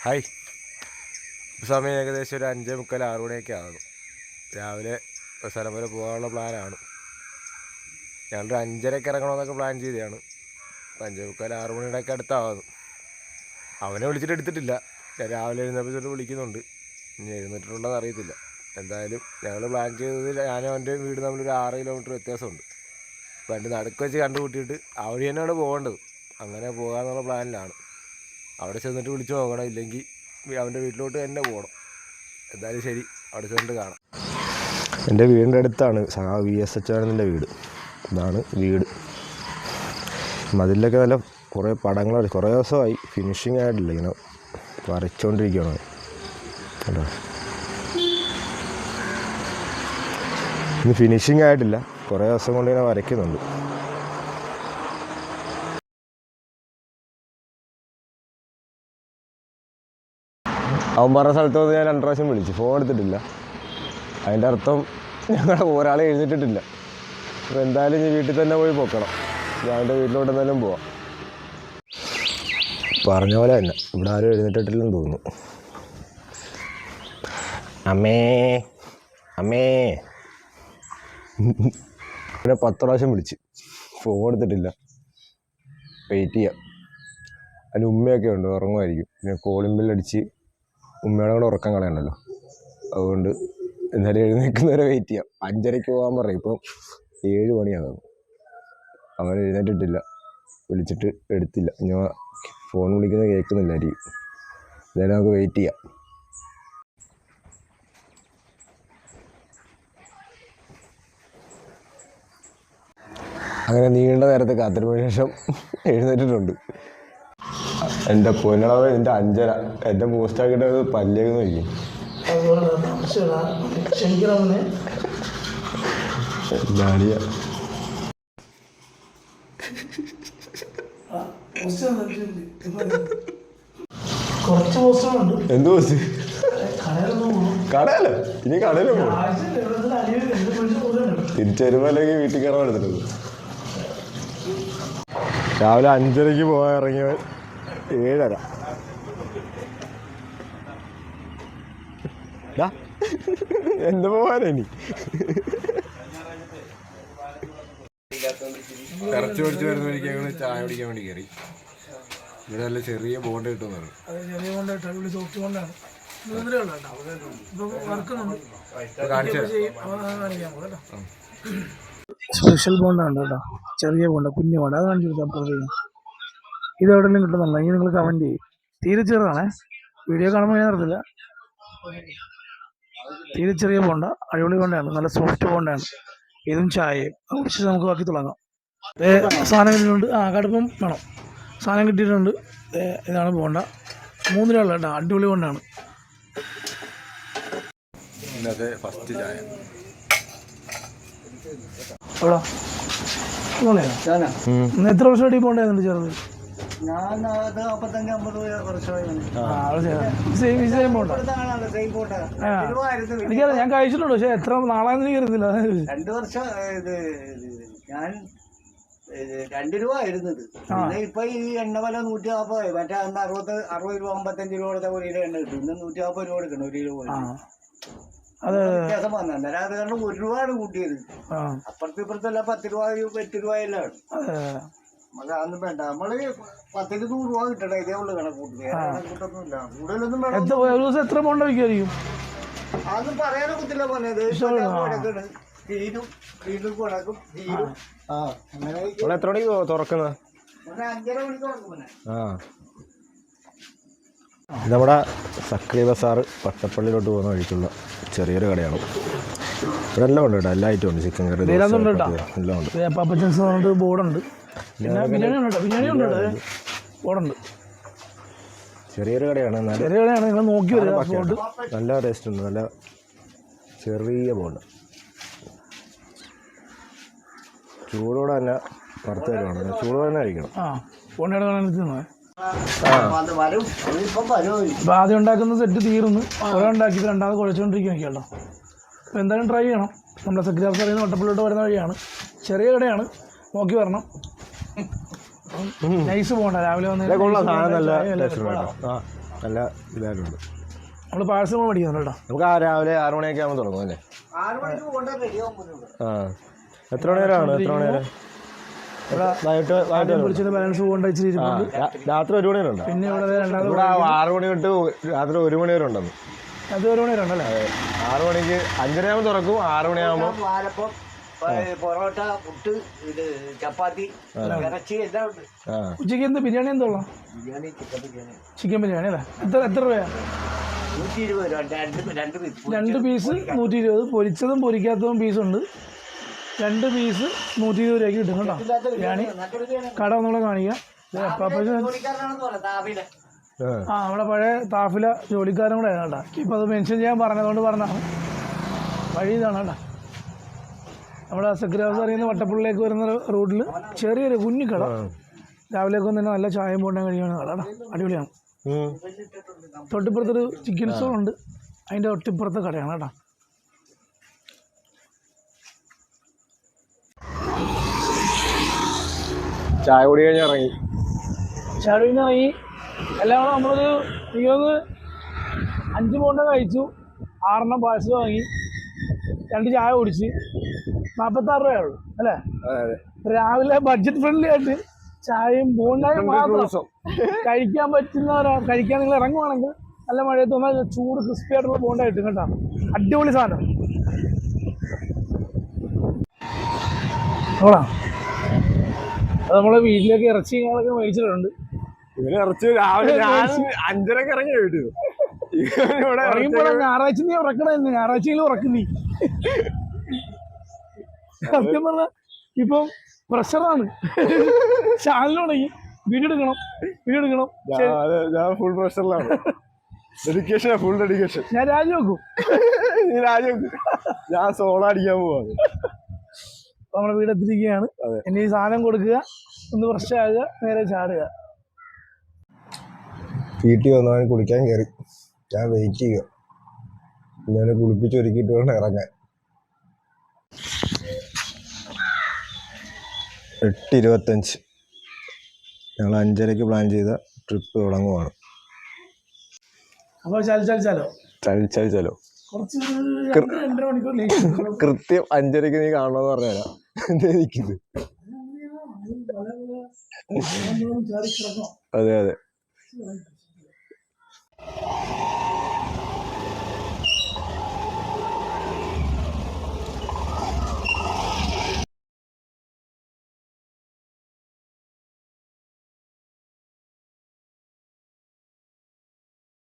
Hi. സമയം ഏകദേശം ഒരു 5:45 6 മണിയൊക്കെ ആകും. രാവിലെ സ്ഥലം വരെ പോകാനുള്ള പ്ലാനാണ്. ഞങ്ങളൊരു 5:30 ഇറങ്ങണമെന്നൊക്കെ പ്ലാൻ ചെയ്തതാണ്. 5:45 6 മണിയുടെയൊക്കെ അടുത്താകുന്നു. അവനെ വിളിച്ചിട്ട് എടുത്തിട്ടില്ല. ഞാൻ രാവിലെ എഴുന്നേൽപ്പിച്ചിട്ട് വിളിക്കുന്നുണ്ട്. ഇനി എഴുന്നേറ്റിട്ടുണ്ടെന്ന് അറിയത്തില്ല. എന്തായാലും ഞങ്ങൾ പ്ലാൻ ചെയ്തത് ഞാനും അവൻ്റെ വീട് തമ്മിലൊരു 6 കിലോമീറ്റർ വ്യത്യാസമുണ്ട്. അപ്പോൾ എൻ്റെ നടുക്ക് വെച്ച് കണ്ടുകൂട്ടിയിട്ട് ആ വഴി തന്നെയാണ് പോകേണ്ടത്. അങ്ങനെ പോകാമെന്നുള്ള പ്ലാനിലാണ്. അവിടെ ചെന്നിട്ട് വിളിച്ച് നോക്കണം, ഇല്ലെങ്കിൽ അവൻ്റെ വീട്ടിലോട്ട് തന്നെ പോകണം. എന്തായാലും ശരി, അവിടെ ചെന്നിട്ട് കാണാം. എൻ്റെ വീടിൻ്റെ അടുത്താണ് VSH ആനന്ദിൻ്റെ വീട്. ഇതാണ് വീട്. മതിലൊക്കെ നല്ല കുറേ പടങ്ങൾ കുറേ ദിവസമായി, ഫിനിഷിങ് ആയിട്ടില്ല. ഇങ്ങനെ വരച്ചുകൊണ്ടിരിക്കുകയാണ് കേട്ടോ. ഇന്ന് ഫിനിഷിങ് ആയിട്ടില്ല, കുറേ ദിവസം കൊണ്ട് ഇങ്ങനെ വരയ്ക്കുന്നുണ്ട്. അവൻ പറഞ്ഞ സ്ഥലത്ത് വന്ന് ഞാൻ 2 പ്രാവശ്യം വിളിച്ചു, ഫോൺ എടുത്തിട്ടില്ല. അതിൻ്റെ അർത്ഥം ഞങ്ങളുടെ ഒരാളെ എഴുന്നേറ്റിട്ടില്ല. അപ്പോൾ എന്തായാലും ഇനി വീട്ടിൽ തന്നെ പോയി പൊക്കണം. ഞാൻ അവൻ്റെ വീട്ടിലോട്ട് എന്തായാലും പോവാം. പറഞ്ഞ പോലെ തന്നെ ഇവിടെ ആരും എഴുന്നേറ്റിട്ടില്ലെന്ന് തോന്നുന്നു. അമ്മേ അമ്മേ പിന്നെ 10 പ്രാവശ്യം വിളിച്ച്, ഫോൺ എടുത്തിട്ടില്ല. വെയിറ്റ് ചെയ്യാം. അതിന് ഉമ്മയൊക്കെ ഉണ്ട്, ഉറങ്ങുമായിരിക്കും. പിന്നെ കോളിംഗ് ബെല്ലടിച്ച് ഉമ്മയുടെ കൂടെ ഉറക്കം കളയണ്ടല്ലോ. അതുകൊണ്ട് എന്തായാലും എഴുന്നേൽക്കുന്നവരെ വെയിറ്റ് ചെയ്യാം. 5:30 പോകാൻ പറയും. ഇപ്പം 7 മണിയാകും. അവൻ എഴുന്നേറ്റിട്ടില്ല, വിളിച്ചിട്ട് എടുത്തില്ല. ഞാൻ ഫോൺ വിളിക്കുന്നത് കേൾക്കുന്നില്ലായിരിക്കും. എന്തായാലും നമുക്ക് വെയിറ്റ് ചെയ്യാം. അങ്ങനെ നീണ്ട നേരത്തെ കാത്തിരിപ്പിന് ശേഷം എഴുന്നേറ്റിട്ടുണ്ട്. എൻ്റെ പൊന്നളവ് എൻ്റെ 5:30. എൻ്റെ പോസ്റ്റാക്കിയിട്ട് പല്ലേക്ക് നോക്കി. എന്ത് പോസ്റ്റ്? കടയല്ലേ? ഇനി കടയിലും പോകും. തിരിച്ചു വരുമ്പോൾ അല്ലെങ്കിൽ വീട്ടിൽ കയറാൻ എടുത്തിട്ടുണ്ട്. രാവിലെ 5:30 പോകാൻ ഇറങ്ങിയവൻ 7:30. എന്ത് പോകാനി ഇറച്ചി പിടിച്ച് വരുന്നവരിക്ക് ഞങ്ങൾ ചായ കുടിക്കാൻ വേണ്ടി കയറി. ഇവിടെ നല്ല ചെറിയ ബോണ്ട് കിട്ടുന്നതാണ്. സ്പെഷ്യൽ ബോണ്ടാണ് കേട്ടോ, ചെറിയ ബോണ്ട, കുഞ്ഞു ബോണ്ട. അത് കാണിച്ചു കൊടുത്താൽ ഇത് എവിടെയെങ്കിലും കിട്ടുന്നുണ്ടോ? ഇനി നിങ്ങൾ കമൻറ്റ് ചെയ്യും. തീരെ ചെറുതാണേ, വീഡിയോ കാണുമ്പോൾ ഞാൻ അറിയില്ല. തീരെ ചെറിയ ബോണ്ട, അടിപൊളി ബോണ്ടയാണ്, നല്ല സോഫ്റ്റ് ബോണ്ടയാണ്. ഇതും ചായയും കുടിച്ച് നമുക്ക് ബാക്കി തുടങ്ങാം. സാധനം കിട്ടിയിട്ടുണ്ട്. കടുപ്പം വേണം. സാധനം കിട്ടിയിട്ടുണ്ട്. ഇതാണ് ബോണ്ട. 3 രൂപ കേട്ടോ, അടിപൊളി ബോണ്ടാണ്. ഇന്നത്തെ ഫസ്റ്റ് ചായ എവിടെ എത്ര വർഷമായിട്ട് ഈ ബോണ്ടായിരുന്നു ചെറുത്? എനിക്കറിയാം, ഞാൻ കഴിച്ചിട്ടുണ്ട്. പക്ഷെ എത്ര നാളായെന്ന് കയറുന്നില്ല. 2 വർഷം ഞാൻ 2 രൂപ ആയിരുന്നത്. ഇപ്പൊ ഈ എണ്ണ വില 140. മറ്റേ അന്ന് 60 രൂപ 55 രൂപ കൊടുത്ത 1 കിലോ എണ്ണ കിട്ടും. ഇന്ന് 140 രൂപ കൊടുക്കണം 1 കിലോ. അത് വ്യത്യാസം വന്നു. അന്നേരം അത് കാരണം 1 രൂപയാണ് കൂട്ടിയത്. അപ്പുറത്തും ഇപ്പുറത്തല്ല 10 രൂപ 8 രൂപ എല്ലാം ആണ്. നമുക്ക് അതൊന്നും വേണ്ട. നമ്മള് 10 100 രൂപ കിട്ടണം. ഇതേ ഉള്ളു കണക്ക് കൂട്ടൊന്നുമില്ല. കൂടുതലൊന്നും വേണം. എത്ര ബോണ്ട വയ്ക്കുമായിരിക്കും? അതൊന്നും പറയാനേ കുത്തില്ല. പറഞ്ഞത് തീരും വീണ്ടും കുണക്കും തീരും. എത്ര മണിക്ക് തുറക്കുന്നത്? 5:30 മണിക്ക് തുറക്കും. നമ്മുടെ സക്രി ബസാർ പട്ടപ്പള്ളിയിലോട്ട് പോകുന്ന വഴിക്കുള്ള ചെറിയൊരു കടയാണ്. ഇവിടെ എല്ലാം ഉണ്ട് കേട്ടോ, എല്ലാ ഐറ്റം ഉണ്ട്. ചിക്കൻ കറി എല്ലാം ഉണ്ട്. ബോർഡുണ്ട്. ബിരിയാണി ഉണ്ട്, ബോർഡുണ്ട്. ചെറിയൊരു കടയാണ്. നിങ്ങൾ നോക്കി നല്ല ടേസ്റ്റ് ഉണ്ട്. നല്ല ചെറിയ ബോണ്ട്. ചൂടോടെ തന്നെ വറുത്ത് തരുവാണ്. ചൂടോടെ തന്നെ കഴിക്കണം. ഇപ്പം ആദ്യം ഉണ്ടാക്കുന്ന സെറ്റ് തീർന്ന് കുറെ ഉണ്ടാക്കിയിട്ട് രണ്ടാമത് കുഴച്ചുകൊണ്ടിരിക്കുകയൊക്കെയല്ലോ. അപ്പോൾ എന്തായാലും ട്രൈ ചെയ്യണം. നമ്മുടെ സെക്രട്ടറി ഓഫീസറിൽ നിന്ന് വട്ടപ്പള്ളിലോട്ട് വരുന്ന വഴിയാണ്. ചെറിയ കടയാണ്, നോക്കി വരണം. നൈസ് പോകണ്ട രാവിലെ വന്ന് നല്ല ഇതായിട്ടുണ്ട്. നമ്മൾ പാഴ്സൽ മേടിക്കുന്നുണ്ട് കേട്ടോ. നമുക്ക് രാവിലെ 6 മണിയൊക്കെ ആകുമ്പോൾ തുടങ്ങും അല്ലേ? 6 മണിക്ക് കൊണ്ടാൽ റെഡിയാവും. ആ എത്ര മണി വരെയാണ്? എത്ര മണി വരെ? ബാലൻസ് കൊണ്ടുവച്ചിരിക്കുന്നു. രാത്രി 1 മണി വരെ ഉണ്ടോ? പിന്നെ ഇവിടെ ഇവിടെ 6 മണി തൊട്ട് രാത്രി 1 മണി വരെ ഉണ്ടെന്ന്. അത് 1 മണി വരെ ഉണ്ടല്ലേ? 6 മണിക്ക് 5:30 ആകുമ്പോൾ തുറക്കും. 6 മണിയാകുമ്പോൾ പാലപ്പം, പൊറോട്ട, പുട്ട്, ഇത് ചപ്പാത്തി, ഇറച്ചി എല്ലാം ഉണ്ട്. ഉച്ചയ്ക്ക് എന്ത് ബിരിയാണി എന്തോളാം? ബിരിയാണി, ചിക്കൻ ബിരിയാണി. ചിക്കൻ ബിരിയാണി അല്ലേ? എത്ര രൂപയാണ്? 120 രൂപ. 2 പീസ് 120. പൊരിച്ചതും പൊരിക്കാത്തതും പീസുണ്ട്. 2 പീസ് 120 രൂപയ്ക്ക് കിട്ടും കേട്ടോ. ബിരിയാണി കട ഒന്നുകൂടെ കാണിക്കാം. നമ്മുടെ പഴയ താഫില ജോലിക്കാരൻ കൂടെ ആണ് കേട്ടോ. ഇപ്പം അത് മെൻഷൻ ചെയ്യാൻ പറഞ്ഞതുകൊണ്ട് പറഞ്ഞതാണ്. വഴി ഇതാണ് കേട്ടോ. നമ്മുടെ സെക്രട്ടറി ഹൗസ് അറിയുന്ന വട്ടപ്പള്ളിയിലേക്ക് വരുന്ന റോഡിൽ ചെറിയൊരു കുഞ്ഞിക്കട. രാവിലെയൊക്കെ തന്നെ നല്ല ചായയും പോണ്ടാൻ കഴിയുന്ന കട കേട്ടോ. അടിപൊളിയാണ്. തൊട്ടിപ്പുറത്തൊരു ചിക്കൻ സ്റ്റോൾ ഉണ്ട്. അതിൻ്റെ ഒട്ടിപ്പുറത്തെ കടയാണ് കേട്ടോ. ചായ കുടി കഴിഞ്ഞ് ഇറങ്ങി. ചായ കുടി ഇറങ്ങി. എല്ലാം കൂടെ നമ്മളൊരു 5 ബോണ്ട കഴിച്ചു. 6 പാഴ്സൽ വാങ്ങി. 2 ചായ കുടിച്ച് 46 രൂപയുള്ളൂ അല്ലേ? രാവിലെ ബഡ്ജറ്റ് ഫ്രണ്ട്ലി ആയിട്ട് ചായയും ബോണ്ടായും മാത്രം കഴിക്കാൻ പറ്റുന്നവരാ. കഴിക്കാൻ നിങ്ങൾ ഇറങ്ങുവാണെങ്കിൽ നല്ല മഴയത്ത് വന്നാൽ ചൂട് ക്രിസ്പി ആയിട്ടുള്ള ബോണ്ട കിട്ടും കേട്ടോ. അടിപൊളി സാധനം. ഓടാ അത് നമ്മളെ വീട്ടിലേക്ക് ഇറച്ചി ഞങ്ങളൊക്കെ മേടിച്ചിട്ടുണ്ട്. ഇവന് ഇറച്ചി രാവിലെ 5:30 ഇറങ്ങി വീട്ടു. ഇറങ്ങിയപ്പോൾ ഞായറാഴ്ച നീ ഉറക്കണ. ഞായറാഴ്ചയിലും ഉറക്കും നീ. സത്യം പറഞ്ഞ ഇപ്പം പ്രഷറാണ്. ചാനലുണ്ടെങ്കിൽ വീഡിയോ എടുക്കണം. ഞാൻ ഫുൾ പ്രഷറിലാണ്. Dedication, full dedication. ഞാൻ രാജിവെക്കും. ഞാൻ സോള അടിക്കാൻ പോവാണ്. നമ്മുടെ വീടെത്തിരിക്കുകയാണ്. ഇനി ഈ സാധനം കൊടുക്കുക, ഒന്ന് പ്രശ്നമാകുക, നേരെ ചാടുക. വീട്ടിൽ വന്നവൻ കുളിക്കാൻ കയറി. ഞാൻ വെയിറ്റ് ചെയ്യുക. ഞാൻ കുളിപ്പിച്ചൊരുക്കിയിട്ട് വേണം ഇറങ്ങാൻ. 8:25. ഞങ്ങൾ 5:30 പ്ലാൻ ചെയ്ത ട്രിപ്പ് തുടങ്ങുവാണ്. അപ്പോൾ ചലിച്ചാലോ കുറച്ച് 2.5 മണിക്കൂർ കൃത്യം 5:30 നീ കാണണമെന്ന് പറഞ്ഞാ നിൽക്കുന്നത്. അതെ